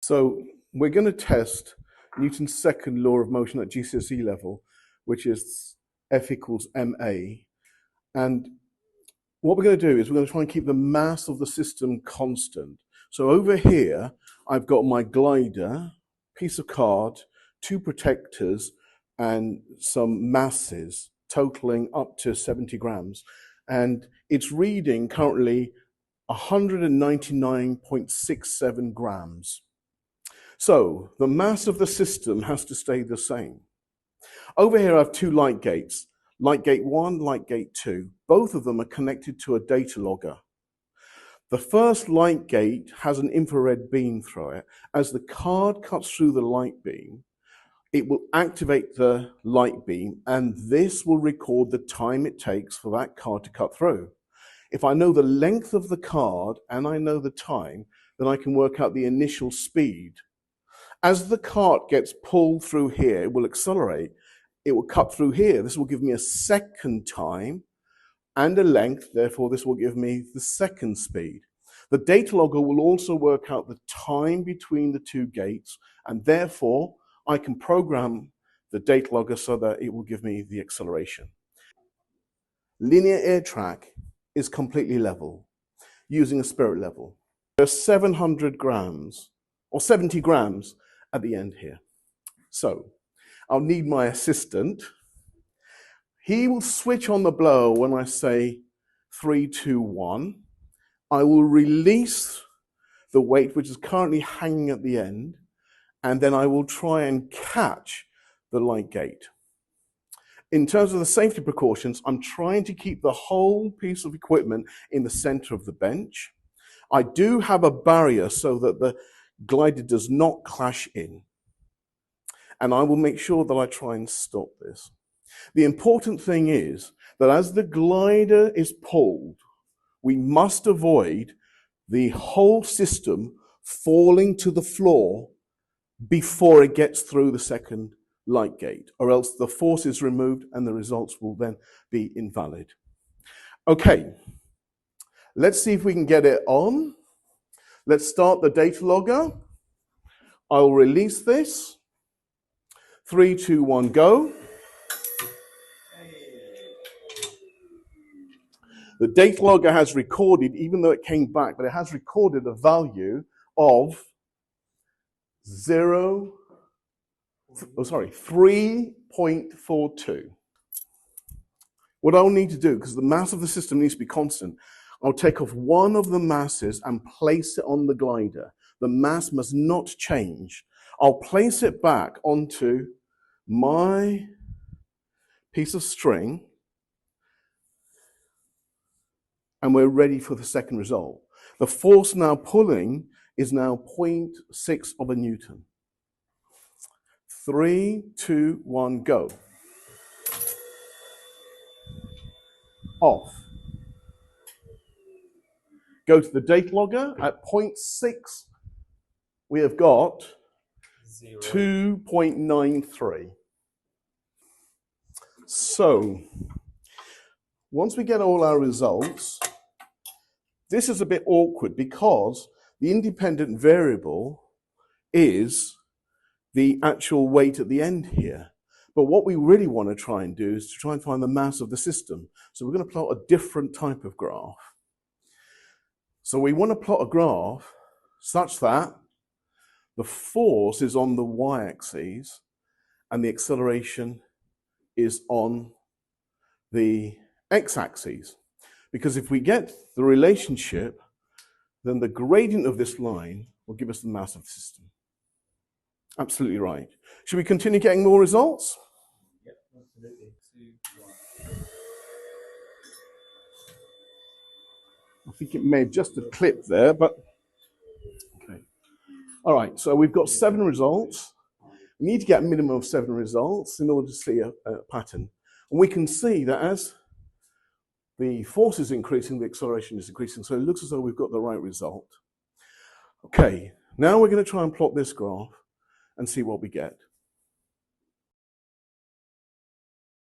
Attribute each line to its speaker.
Speaker 1: So we're going to test Newton's second law of motion at GCSE level, which is F equals ma. And what we're going to do is we're going to try and keep the mass of the system constant. So over here, I've got my glider, piece of card, two protectors, and some masses totaling up to 70 grams. And it's reading currently 199.67 grams. So the mass of the system has to stay the same. Over here, I have two light gates, light gate 1, light gate 2. Both of them are connected to a data logger. The first light gate has an infrared beam through it. As the card cuts through the light beam, it will activate the light beam, and this will record the time it takes for that card to cut through. If I know the length of the card and I know the time, then I can work out the initial speed. As the cart gets pulled through here, it will accelerate. It will cut through here. This will give me a second time and a length. Therefore, this will give me the second speed. The data logger will also work out the time between the two gates, and therefore, I can program the data logger so that it will give me the acceleration. Linear air track is completely level using a spirit level. There's 700 grams or 70 grams at the end here. So I'll need my assistant. He will switch on the blower when I say 3, 2, 1. I will release the weight which is currently hanging at the end, and then I will try and catch the light gate. In terms of the safety precautions, I'm trying to keep the whole piece of equipment in the center of the bench. I do have a barrier so that the glider does not clash in. And I will make sure that I try and stop this. The important thing is that as the glider is pulled, we must avoid the whole system falling to the floor before it gets through the second light gate, or else the force is removed and the results will then be invalid. Okay, let's see if we can get it on. Let's start the data logger. I'll release this. 3, 2, 1, go. The data logger has recorded, even though it came back, but it has recorded a value of 3.42. What I'll need to do, because the mass of the system needs to be constant, I'll take off one of the masses and place it on the glider. The mass must not change. I'll place it back onto my piece of string, and we're ready for the second result. The force now pulling is now 0.6 of a Newton. 3, 2, 1, go. Off. Go to the data logger. At 0.6, we have got 2.93. So, once we get all our results, this is a bit awkward because the independent variable is the actual weight at the end here. But what we really want to try and do is to try and find the mass of the system. So we're going to plot a different type of graph. So we want to plot a graph such that the force is on the y-axis and the acceleration is on the x-axis. Because if we get the relationship, then the gradient of this line will give us the mass of the system. Absolutely right. Should we continue getting more results?
Speaker 2: Yep, absolutely. 2, 1.
Speaker 1: I think it may have just a clip there, but okay. All right, so we've got 7 results. We need to get a minimum of 7 results in order to see a pattern. And we can see that as the force is increasing, the acceleration is increasing, so it looks as though we've got the right result. Okay, now we're going to try and plot this graph and see what we get.